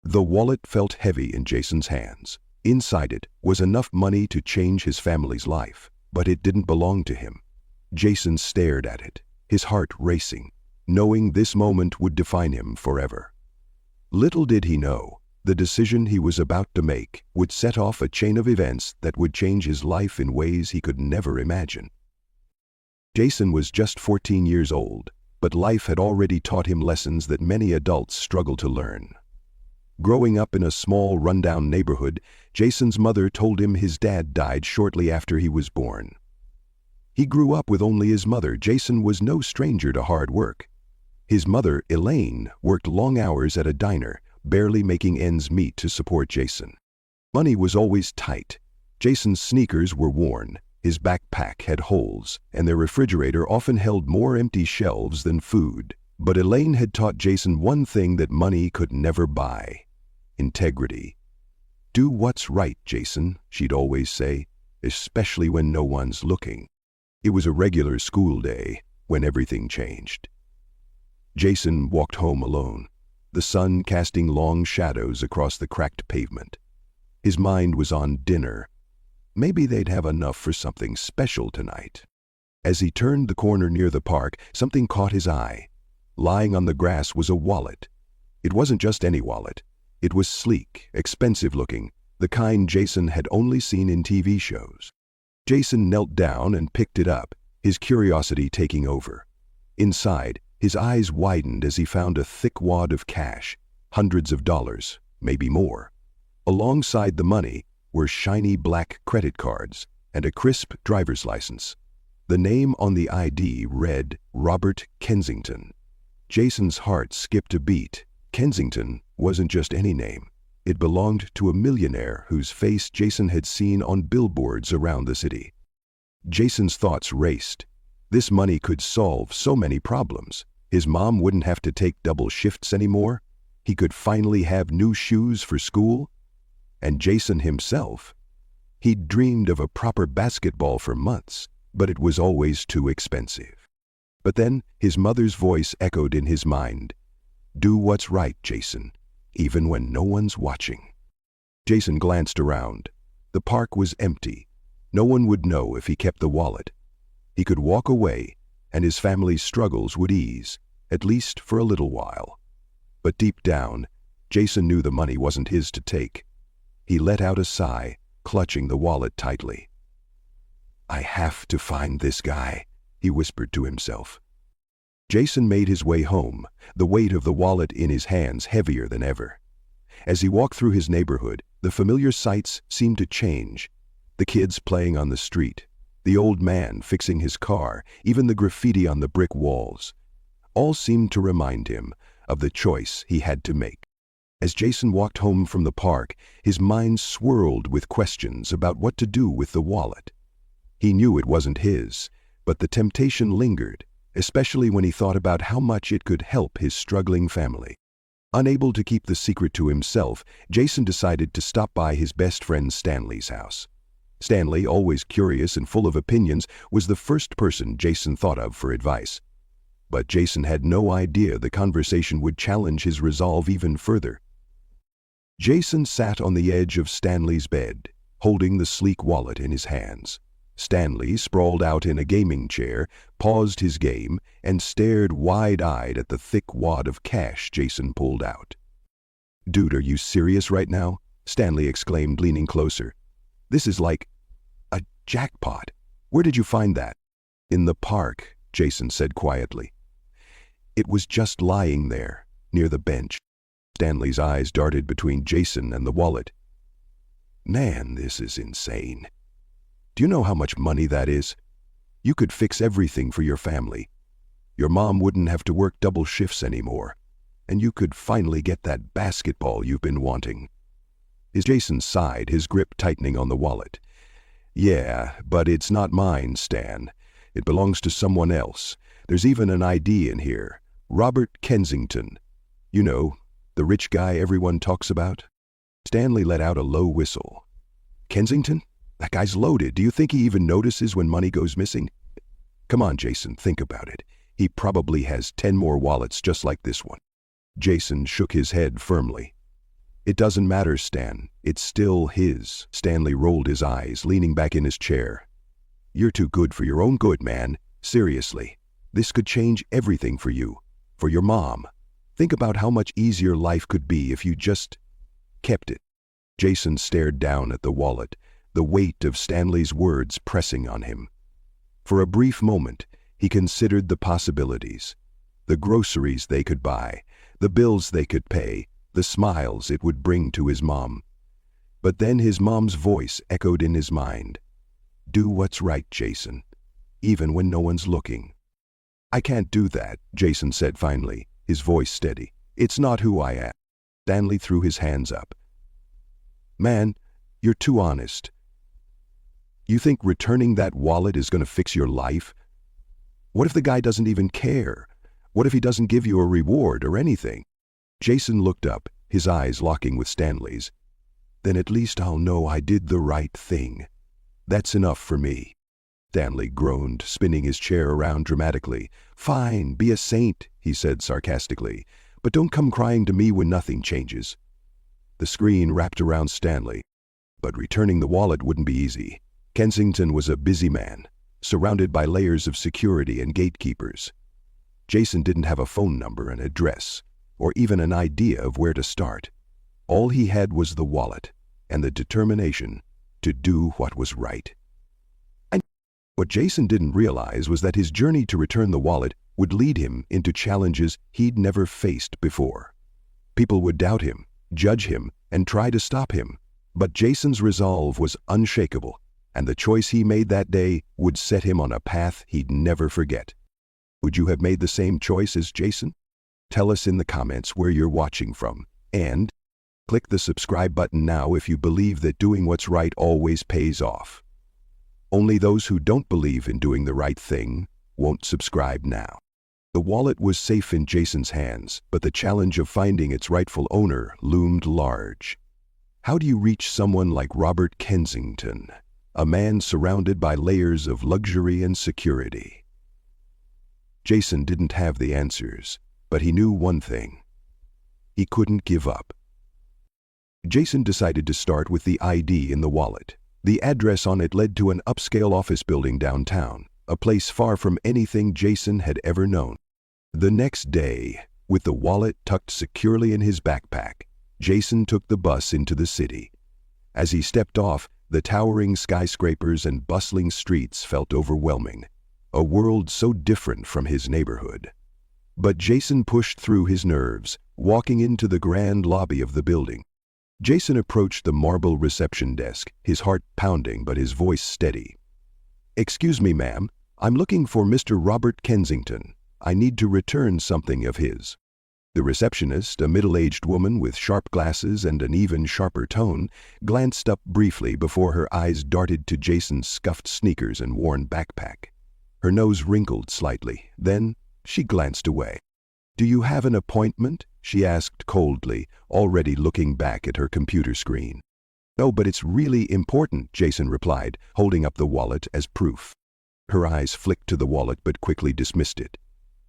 The wallet felt heavy in Jason's hands. Inside it was enough money to change his family's life, but it didn't belong to him. Jason stared at it, his heart racing, knowing this moment would define him forever. Little did he know, the decision he was about to make would set off a chain of events that would change his life in ways he could never imagine. Jason was just 14 years old, but life had already taught him lessons that many adults struggle to learn. Growing up in a small, rundown neighborhood, Jason's mother told him his dad died shortly after he was born. He grew up with only his mother. Jason was no stranger to hard work. His mother, Elaine, worked long hours at a diner, barely making ends meet to support Jason. Money was always tight. Jason's sneakers were worn, his backpack had holes, and their refrigerator often held more empty shelves than food. But Elaine had taught Jason one thing that money could never buy: integrity. "Do what's right, Jason," she'd always say, especially when no one's looking. It was a regular school day when everything changed. Jason walked home alone, the sun casting long shadows across the cracked pavement. His mind was on dinner. Maybe they'd have enough for something special tonight. As he turned the corner near the park, something caught his eye. Lying on the grass was a wallet. It wasn't just any wallet. It was sleek, expensive-looking, the kind Jason had only seen in TV shows. Jason knelt down and picked it up, his curiosity taking over. Inside, his eyes widened as he found a thick wad of cash, hundreds of dollars, maybe more. Alongside the money were shiny black credit cards and a crisp driver's license. The name on the ID read Robert Kensington. Jason's heart skipped a beat. Kensington wasn't just any name. It belonged to a millionaire whose face Jason had seen on billboards around the city. Jason's thoughts raced. This money could solve so many problems. His mom wouldn't have to take double shifts anymore. He could finally have new shoes for school. And Jason himself, he'd dreamed of a proper basketball for months, but it was always too expensive. But then his mother's voice echoed in his mind. "Do what's right, Jason, even when no one's watching." Jason glanced around. The park was empty. No one would know if he kept the wallet. He could walk away, and his family's struggles would ease, at least for a little while. But deep down, Jason knew the money wasn't his to take. He let out a sigh, clutching the wallet tightly. "I have to find this guy," he whispered to himself. Jason made his way home, the weight of the wallet in his hands heavier than ever. As he walked through his neighborhood, the familiar sights seemed to change. The kids playing on the street, the old man fixing his car, even the graffiti on the brick walls. All seemed to remind him of the choice he had to make. As Jason walked home from the park, his mind swirled with questions about what to do with the wallet. He knew it wasn't his, but the temptation lingered, especially when he thought about how much it could help his struggling family. Unable to keep the secret to himself, Jason decided to stop by his best friend Stanley's house. Stanley, always curious and full of opinions, was the first person Jason thought of for advice. But Jason had no idea the conversation would challenge his resolve even further. Jason sat on the edge of Stanley's bed, holding the sleek wallet in his hands. Stanley, sprawled out in a gaming chair, paused his game and stared wide-eyed at the thick wad of cash Jason pulled out. "Dude, are you serious right now?" Stanley exclaimed, leaning closer. "This is like a jackpot. Where did you find that?" "In the park," Jason said quietly. It was just lying there, near the bench. Stanley's eyes darted between Jason and the wallet. "Man, this is insane. Do you know how much money that is? You could fix everything for your family. Your mom wouldn't have to work double shifts anymore, and you could finally get that basketball you've been wanting." Jason sighed, his grip tightening on the wallet. "Yeah, but it's not mine, Stan. It belongs to someone else. There's even an ID in here. Robert Kensington. You know, the rich guy everyone talks about." Stanley let out a low whistle. "Kensington? That guy's loaded. Do you think he even notices when money goes missing?" "Come on, Jason, think about it. He probably has 10 more wallets just like this one." Jason shook his head firmly. It doesn't matter, Stan. It's still his. Stanley rolled his eyes, leaning back in his chair. You're too good for your own good, man. Seriously. This could change everything for you. For your mom. Think about how much easier life could be if you just kept it. Jason stared down at the wallet, the weight of Stanley's words pressing on him. For a brief moment, he considered the possibilities. The groceries they could buy, the bills they could pay, the smiles it would bring to his mom. But then his mom's voice echoed in his mind. Do what's right, Jason, even when no one's looking. I can't do that, Jason said finally, his voice steady. It's not who I am. Stanley threw his hands up. Man, you're too honest. You think returning that wallet is going to fix your life? What if the guy doesn't even care? What if he doesn't give you a reward or anything? Jason looked up, his eyes locking with Stanley's. Then at least I'll know I did the right thing. That's enough for me. Stanley groaned, spinning his chair around dramatically. Fine, be a saint, he said sarcastically, but don't come crying to me when nothing changes. The screen wrapped around Stanley, but returning the wallet wouldn't be easy. Kensington was a busy man, surrounded by layers of security and gatekeepers. Jason didn't have a phone number, an address, or even an idea of where to start. All he had was the wallet and the determination to do what was right. And what Jason didn't realize was that his journey to return the wallet would lead him into challenges he'd never faced before. People would doubt him, judge him, and try to stop him. But Jason's resolve was unshakable, and the choice he made that day would set him on a path he'd never forget. Would you have made the same choice as Jason? Tell us in the comments where you're watching from, and click the subscribe button now if you believe that doing what's right always pays off. Only those who don't believe in doing the right thing won't subscribe now. The wallet was safe in Jason's hands, but the challenge of finding its rightful owner loomed large. How do you reach someone like Robert Kensington, a man surrounded by layers of luxury and security? Jason didn't have the answers, but he knew one thing. He couldn't give up. Jason decided to start with the ID in the wallet. The address on it led to an upscale office building downtown, a place far from anything Jason had ever known. The next day, with the wallet tucked securely in his backpack, Jason took the bus into the city. As he stepped off, the towering skyscrapers and bustling streets felt overwhelming, a world so different from his neighborhood. But Jason pushed through his nerves, walking into the grand lobby of the building. Jason approached the marble reception desk, his heart pounding but his voice steady. Excuse me, ma'am. I'm looking for Mr. Robert Kensington. I need to return something of his. The receptionist, a middle-aged woman with sharp glasses and an even sharper tone, glanced up briefly before her eyes darted to Jason's scuffed sneakers and worn backpack. Her nose wrinkled slightly. Then she glanced away. Do you have an appointment? She asked coldly, already looking back at her computer screen. No, but it's really important, Jason replied, holding up the wallet as proof. Her eyes flicked to the wallet but quickly dismissed it.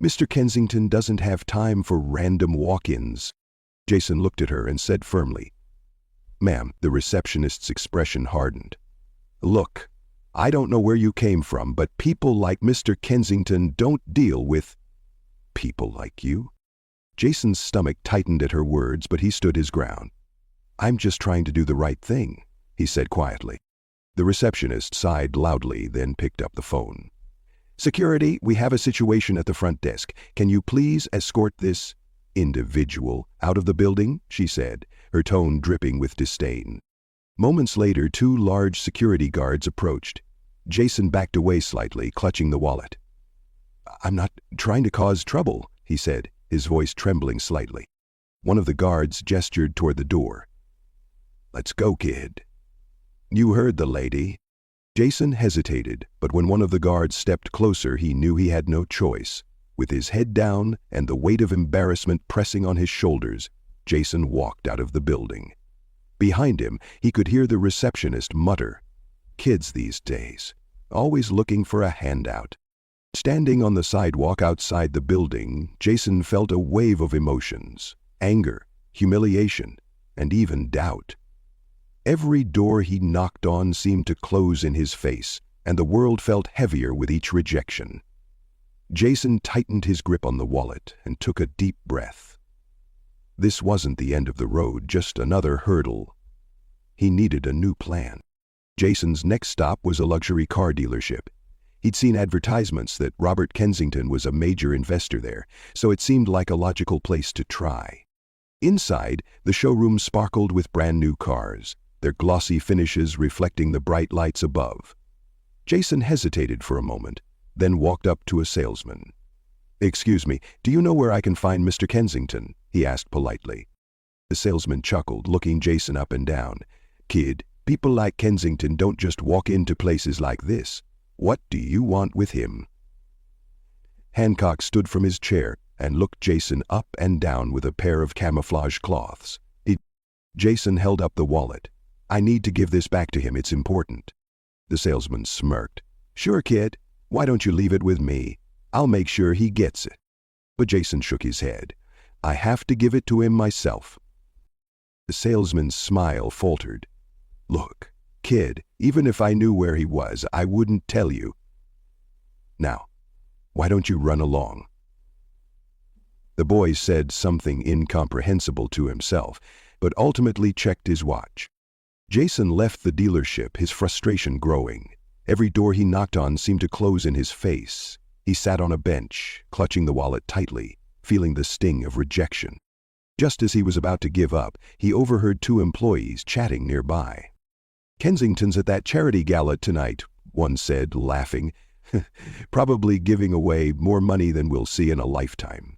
Mr. Kensington doesn't have time for random walk-ins. Jason looked at her and said firmly, Ma'am, the receptionist's expression hardened. Look, I don't know where you came from, but people like Mr. Kensington don't deal with people like you. Jason's stomach tightened at her words, but he stood his ground. I'm just trying to do the right thing, he said quietly. The receptionist sighed loudly, then picked up the phone. Security, we have a situation at the front desk. Can you please escort this individual out of the building? She said, her tone dripping with disdain. Moments later, 2 large security guards approached. Jason backed away slightly, clutching the wallet. I'm not trying to cause trouble, he said, his voice trembling slightly. One of the guards gestured toward the door. Let's go, kid. You heard the lady. Jason hesitated, but when one of the guards stepped closer, he knew he had no choice. With his head down and the weight of embarrassment pressing on his shoulders, Jason walked out of the building. Behind him, he could hear the receptionist mutter, Kids these days, always looking for a handout. Standing on the sidewalk outside the building, Jason felt a wave of emotions, anger, humiliation, and even doubt. Every door he knocked on seemed to close in his face, and the world felt heavier with each rejection. Jason tightened his grip on the wallet and took a deep breath. This wasn't the end of the road, just another hurdle. He needed a new plan. Jason's next stop was a luxury car dealership. He'd seen advertisements that Robert Kensington was a major investor there, so it seemed like a logical place to try. Inside, the showroom sparkled with brand new cars, their glossy finishes reflecting the bright lights above. Jason hesitated for a moment, then walked up to a salesman. "Excuse me, do you know where I can find Mr. Kensington?" he asked politely. The salesman chuckled, looking Jason up and down. "Kid, people like Kensington don't just walk into places like this. What do you want with him?" Hancock stood from his chair and looked Jason up and down with a pair of camouflage cloths. Jason held up the wallet. "I need to give this back to him, it's important." The salesman smirked. "Sure, kid. Why don't you leave it with me? I'll make sure he gets it." But Jason shook his head. "I have to give it to him myself." The salesman's smile faltered. "Look, kid, even if I knew where he was, I wouldn't tell you. Now, why don't you run along?" The boy said something incomprehensible to himself, but ultimately checked his watch. Jason left the dealership, his frustration growing. Every door he knocked on seemed to close in his face. He sat on a bench, clutching the wallet tightly, feeling the sting of rejection. Just as he was about to give up, he overheard two employees chatting nearby. "Kensington's at that charity gala tonight," one said, laughing. "Probably giving away more money than we'll see in a lifetime."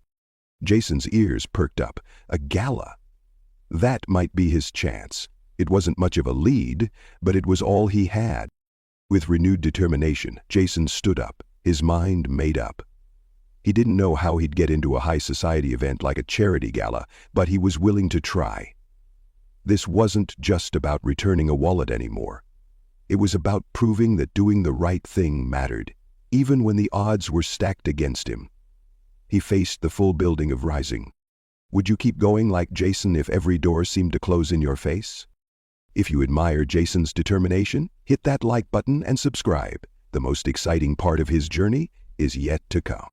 Jason's ears perked up. A gala? That might be his chance. It wasn't much of a lead, but it was all he had. With renewed determination, Jason stood up, his mind made up. He didn't know how he'd get into a high society event like a charity gala, but he was willing to try. This wasn't just about returning a wallet anymore. It was about proving that doing the right thing mattered, even when the odds were stacked against him. He faced the full building of Rising. Would you keep going like Jason if every door seemed to close in your face? If you admire Jason's determination, hit that like button and subscribe. The most exciting part of his journey is yet to come.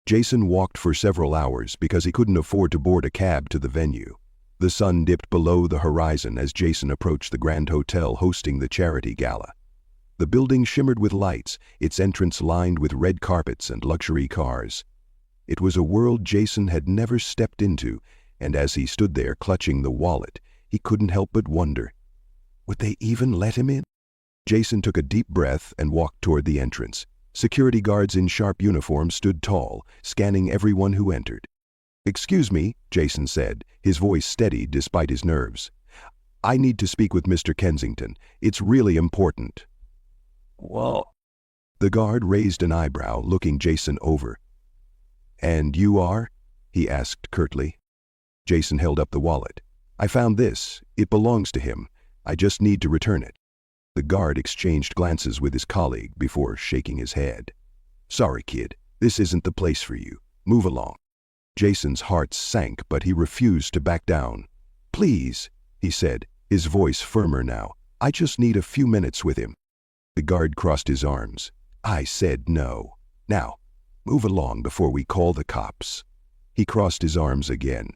Jason walked for several hours because he couldn't afford to board a cab to the venue. The sun dipped below the horizon as Jason approached the Grand Hotel hosting the charity gala. The building shimmered with lights, its entrance lined with red carpets and luxury cars. It was a world Jason had never stepped into, and as he stood there clutching the wallet, he couldn't help but wonder, would they even let him in? Jason took a deep breath and walked toward the entrance. Security guards in sharp uniforms stood tall, scanning everyone who entered. "Excuse me," Jason said, his voice steady despite his nerves. "I need to speak with Mr. Kensington. It's really important." Well, The guard raised an eyebrow, looking Jason over. "And you are?" he asked curtly. Jason held up the wallet. "I found this. It belongs to him. I just need to return it." The guard exchanged glances with his colleague before shaking his head. "Sorry, kid. This isn't the place for you. Move along." Jason's heart sank, but he refused to back down. "Please," he said, his voice firmer now. "I just need a few minutes with him." The guard crossed his arms. "I said no. Now, move along before we call the cops." He crossed his arms again.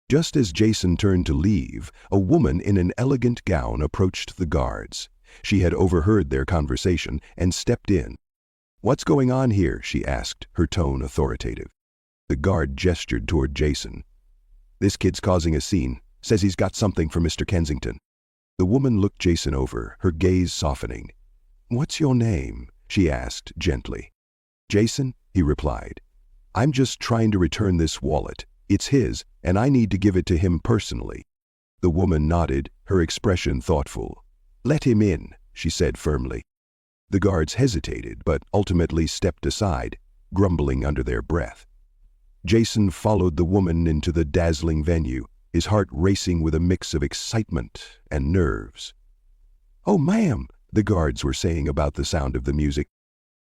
Just as Jason turned to leave, a woman in an elegant gown approached the guards. She had overheard their conversation and stepped in. "What's going on here?" she asked, her tone authoritative. The guard gestured toward Jason. "This kid's causing a scene. Says he's got something for Mr. Kensington." The woman looked Jason over, her gaze softening. "What's your name?" she asked gently. "Jason," he replied. "I'm just trying to return this wallet. It's his, and I need to give it to him personally." The woman nodded, her expression thoughtful. "Let him in," she said firmly. The guards hesitated, but ultimately stepped aside, grumbling under their breath. Jason followed the woman into the dazzling venue, his heart racing with a mix of excitement and nerves. "Oh, ma'am," the guards were saying about the sound of the music.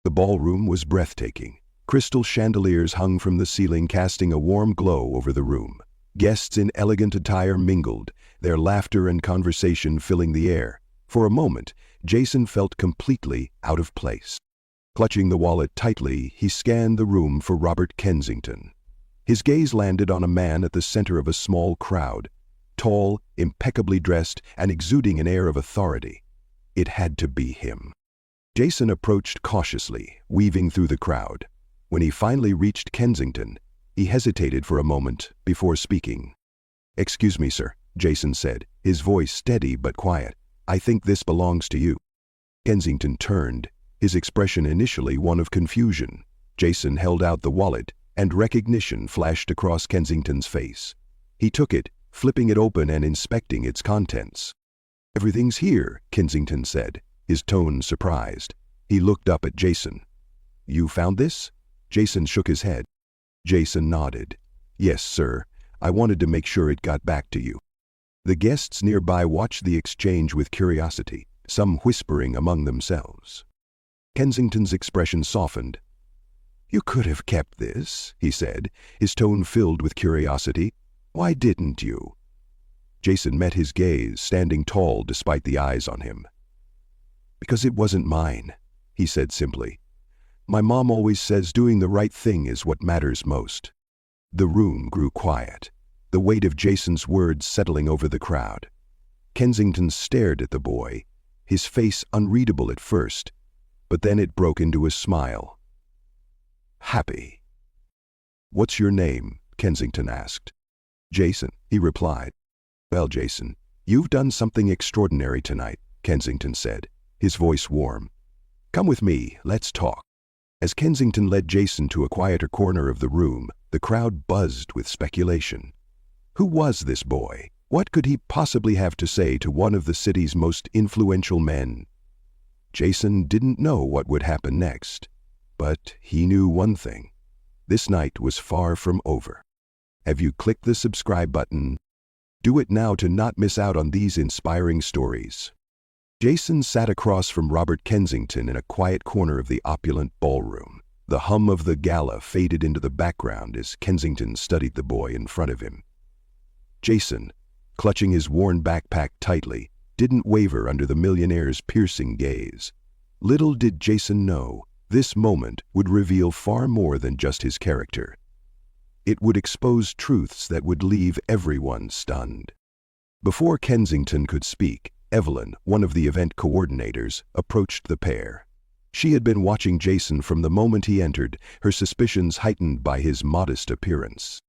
The ballroom was breathtaking. Crystal chandeliers hung from the ceiling, casting a warm glow over the room. Guests in elegant attire mingled, their laughter and conversation filling the air. For a moment, Jason felt completely out of place. Clutching the wallet tightly, he scanned the room for Robert Kensington. His gaze landed on a man at the center of a small crowd, tall, impeccably dressed, and exuding an air of authority. It had to be him. Jason approached cautiously, weaving through the crowd. When he finally reached Kensington, he hesitated for a moment before speaking. "Excuse me, sir," Jason said, his voice steady but quiet. "I think this belongs to you." Kensington turned, his expression initially one of confusion. Jason held out the wallet, and recognition flashed across Kensington's face. He took it, flipping it open and inspecting its contents. "Everything's here," Kensington said, his tone surprised. He looked up at Jason. "You found this?" Jason shook his head. Jason nodded. "Yes, sir. I wanted to make sure it got back to you." The guests nearby watched the exchange with curiosity, some whispering among themselves. Kensington's expression softened. "You could have kept this," he said, his tone filled with curiosity. "Why didn't you?" Jason met his gaze, standing tall despite the eyes on him. "Because it wasn't mine," he said simply. "My mom always says doing the right thing is what matters most." The room grew quiet, the weight of Jason's words settling over the crowd. Kensington stared at the boy, his face unreadable at first, but then it broke into a smile. "Happy." "What's your name?" Kensington asked. "Jason," he replied. "Well, Jason, you've done something extraordinary tonight," Kensington said, his voice warm. "Come with me, let's talk." As Kensington led Jason to a quieter corner of the room, the crowd buzzed with speculation. Who was this boy? What could he possibly have to say to one of the city's most influential men? Jason didn't know what would happen next, but he knew one thing. This night was far from over. Have you clicked the subscribe button? Do it now to not miss out on these inspiring stories. Jason sat across from Robert Kensington in a quiet corner of the opulent ballroom. The hum of the gala faded into the background as Kensington studied the boy in front of him. Jason, clutching his worn backpack tightly, didn't waver under the millionaire's piercing gaze. Little did Jason know, this moment would reveal far more than just his character. It would expose truths that would leave everyone stunned. Before Kensington could speak, Evelyn, one of the event coordinators, approached the pair. She had been watching Jason from the moment he entered, her suspicions heightened by his modest appearance.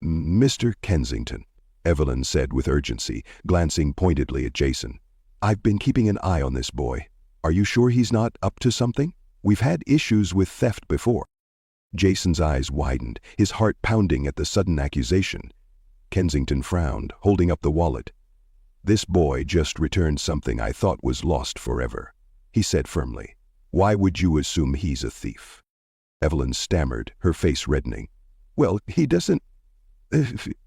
"Mr. Kensington," Evelyn said with urgency, glancing pointedly at Jason. "I've been keeping an eye on this boy. Are you sure he's not up to something? We've had issues with theft before." Jason's eyes widened, his heart pounding at the sudden accusation. Kensington frowned, holding up the wallet. "This boy just returned something I thought was lost forever," he said firmly. "Why would you assume he's a thief?" Evelyn stammered, her face reddening. "Well, he doesn't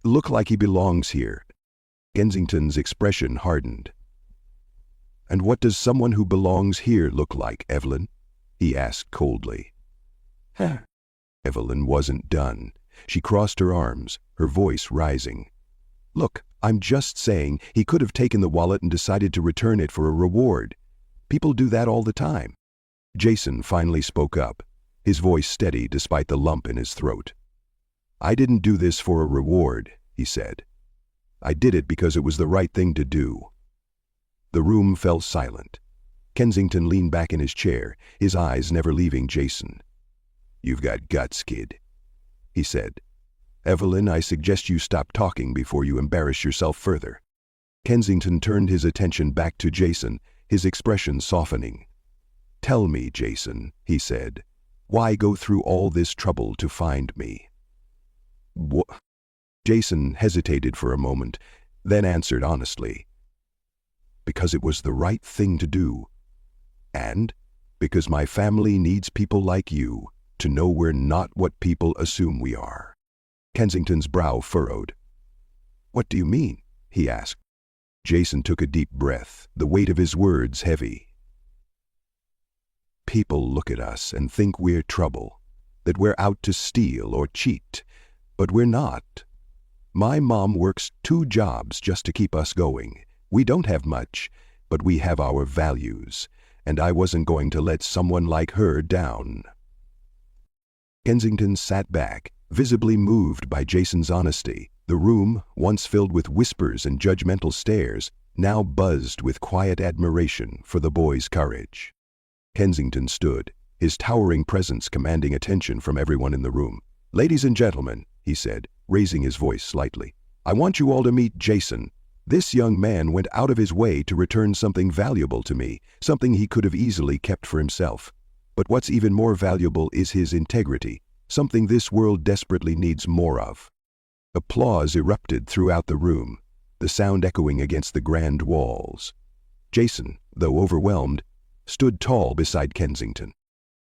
look like he belongs here." Kensington's expression hardened. "And what does someone who belongs here look like, Evelyn?" he asked coldly. Evelyn wasn't done. She crossed her arms, her voice rising. "Look, I'm just saying he could have taken the wallet and decided to return it for a reward. People do that all the time." Jason finally spoke up, his voice steady despite the lump in his throat. "I didn't do this for a reward," he said. "I did it because it was the right thing to do." The room fell silent. Kensington leaned back in his chair, his eyes never leaving Jason. "You've got guts, kid," he said. "Evelyn, I suggest you stop talking before you embarrass yourself further." Kensington turned his attention back to Jason, his expression softening. "Tell me, Jason," he said, "why go through all this trouble to find me?" Jason hesitated for a moment, then answered honestly. "Because it was the right thing to do. And because my family needs people like you to know we're not what people assume we are." Kensington's brow furrowed. "What do you mean?" he asked. Jason took a deep breath, the weight of his words heavy. "People look at us and think we're trouble, that we're out to steal or cheat, but we're not. My mom works 2 jobs just to keep us going. We don't have much, but we have our values, and I wasn't going to let someone like her down." Kensington sat back, visibly moved by Jason's honesty. The room, once filled with whispers and judgmental stares, now buzzed with quiet admiration for the boy's courage. Kensington stood, his towering presence commanding attention from everyone in the room. "Ladies and gentlemen," he said, raising his voice slightly, "I want you all to meet Jason. This young man went out of his way to return something valuable to me, something he could have easily kept for himself. But what's even more valuable is his integrity, something this world desperately needs more of." Applause erupted throughout the room, the sound echoing against the grand walls. Jason, though overwhelmed, stood tall beside Kensington.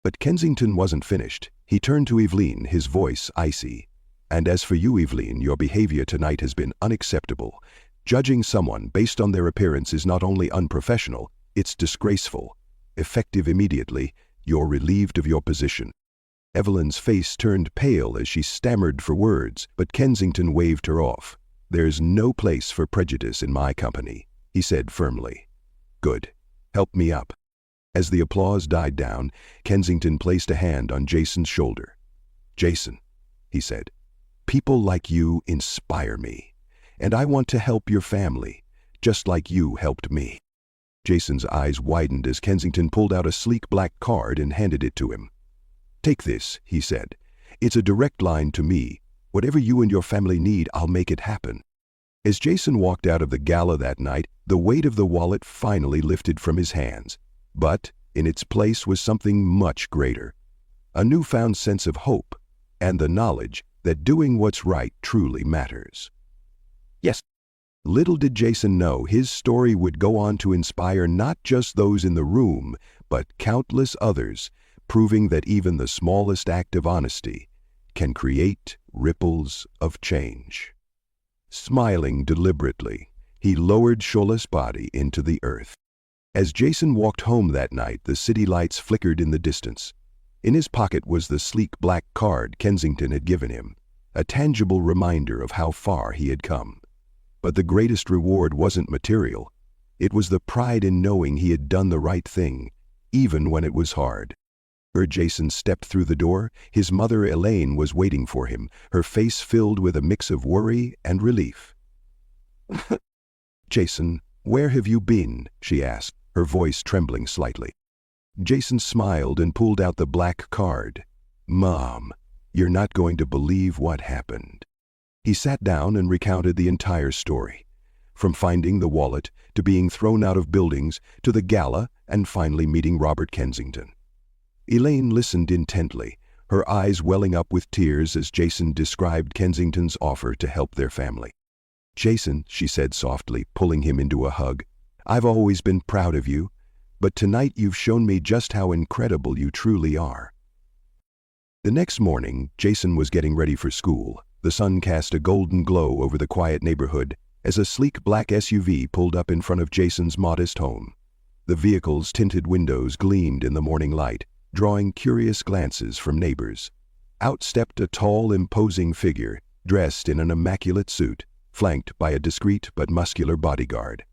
But Kensington wasn't finished. He turned to Evelyn, his voice icy. "And as for you, Evelyn, your behavior tonight has been unacceptable. Judging someone based on their appearance is not only unprofessional, it's disgraceful. Effective immediately, you're relieved of your position." Evelyn's face turned pale as she stammered for words, but Kensington waved her off. "There's no place for prejudice in my company," he said firmly. "Good. Help me up." As the applause died down, Kensington placed a hand on Jason's shoulder. "Jason," he said, "people like you inspire me, and I want to help your family, just like you helped me." Jason's eyes widened as Kensington pulled out a sleek black card and handed it to him. "Take this," he said. "It's a direct line to me. Whatever you and your family need, I'll make it happen." As Jason walked out of the gala that night, the weight of the wallet finally lifted from his hands. But in its place was something much greater, a newfound sense of hope, and the knowledge that doing what's right truly matters. Yes. Little did Jason know his story would go on to inspire not just those in the room, but countless others, proving that even the smallest act of honesty can create ripples of change. Smiling deliberately, he lowered Shola's body into the earth. As Jason walked home that night, the city lights flickered in the distance. In his pocket was the sleek black card Kensington had given him, a tangible reminder of how far he had come. But the greatest reward wasn't material. It was the pride in knowing he had done the right thing, even when it was hard. Jason stepped through the door. His mother, Elaine, was waiting for him, her face filled with a mix of worry and relief. "Jason, where have you been?" she asked, her voice trembling slightly. Jason smiled and pulled out the black card. "Mom, you're not going to believe what happened." He sat down and recounted the entire story, from finding the wallet, to being thrown out of buildings, to the gala, and finally meeting Robert Kensington. Elaine listened intently, her eyes welling up with tears as Jason described Kensington's offer to help their family. "Jason," she said softly, pulling him into a hug, "I've always been proud of you, but tonight you've shown me just how incredible you truly are." The next morning, Jason was getting ready for school. The sun cast a golden glow over the quiet neighborhood as a sleek black SUV pulled up in front of Jason's modest home. The vehicle's tinted windows gleamed in the morning light, drawing curious glances from neighbors. Out stepped a tall, imposing figure, dressed in an immaculate suit, flanked by a discreet but muscular bodyguard.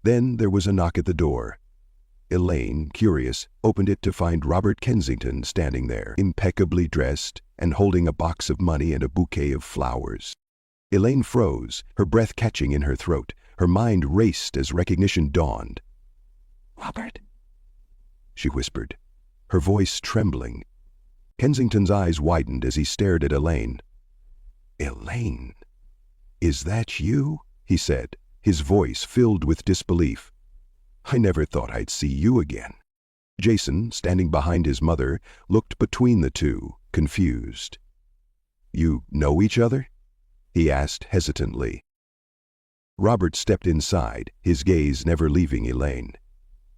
Then there was a knock at the door. Elaine, curious, opened it to find Robert Kensington standing there, impeccably dressed and holding a box of money and a bouquet of flowers. Elaine froze, her breath catching in her throat. Her mind raced as recognition dawned. "Robert," she whispered, her voice trembling. Kensington's eyes widened as he stared at Elaine. "Elaine, is that you?" he said, his voice filled with disbelief. "I never thought I'd see you again." Jason, standing behind his mother, looked between the two, confused. "You know each other?" he asked hesitantly. Robert stepped inside, his gaze never leaving Elaine.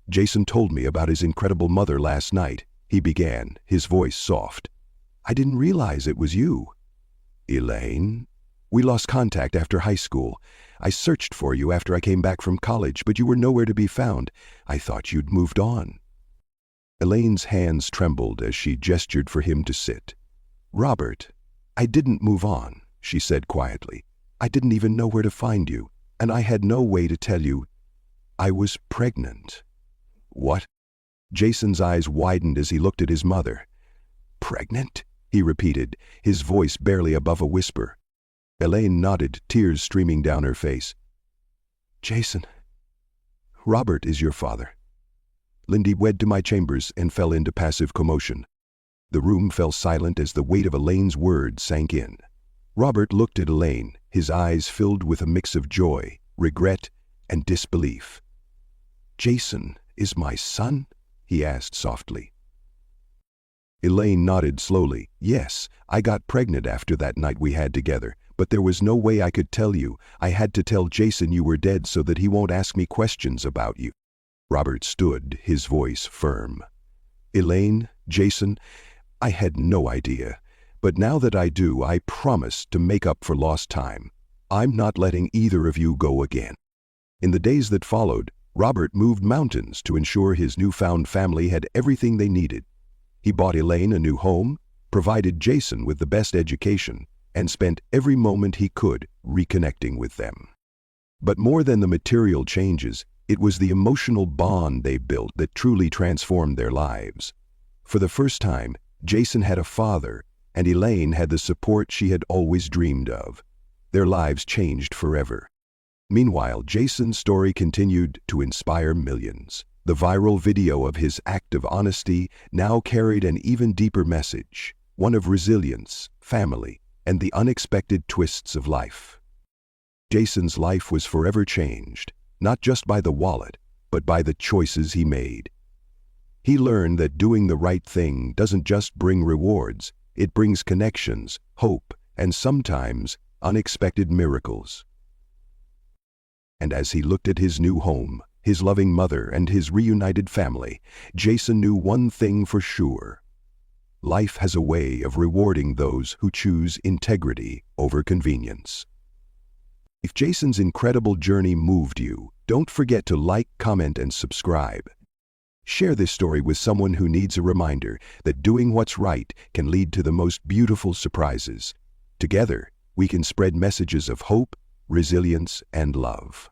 "Jason told me about his incredible mother last night," he began, his voice soft. "I didn't realize it was you." "Elaine? We lost contact after high school. I searched for you after I came back from college, but you were nowhere to be found. I thought you'd moved on." Elaine's hands trembled as she gestured for him to sit. "Robert, I didn't move on," she said quietly. I didn't even know where to find you, and I had no way to tell you I was pregnant." "What?" Jason's eyes widened as he looked at his mother. "Pregnant?" he repeated, his voice barely above a whisper. Elaine nodded, tears streaming down her face. "Jason, Robert is your father." Lindy wed to my chambers and fell into passive commotion. The room fell silent as the weight of Elaine's words sank in. Robert looked at Elaine, his eyes filled with a mix of joy, regret, and disbelief. "Jason is my son?" he asked softly. Elaine nodded slowly. "Yes, I got pregnant after that night we had together, but there was no way I could tell you. I had to tell Jason you were dead so that he won't ask me questions about you." Robert stood, his voice firm. "Elaine, Jason, I had no idea. But now that I do, I promise to make up for lost time. I'm not letting either of you go again." In the days that followed, Robert moved mountains to ensure his newfound family had everything they needed. He bought Elaine a new home, provided Jason with the best education, and spent every moment he could reconnecting with them. But more than the material changes, it was the emotional bond they built that truly transformed their lives. For the first time, Jason had a father, and Elaine had the support she had always dreamed of. Their lives changed forever. Meanwhile, Jason's story continued to inspire millions. The viral video of his act of honesty now carried an even deeper message, one of resilience, family, and the unexpected twists of life. Jason's life was forever changed, not just by the wallet, but by the choices he made. He learned that doing the right thing doesn't just bring rewards, it brings connections, hope, and sometimes unexpected miracles. And as he looked at his new home, his loving mother, and his reunited family, Jason knew one thing for sure. Life has a way of rewarding those who choose integrity over convenience. If Jason's incredible journey moved you, don't forget to like, comment, and subscribe. Share this story with someone who needs a reminder that doing what's right can lead to the most beautiful surprises. Together, we can spread messages of hope, resilience, and love.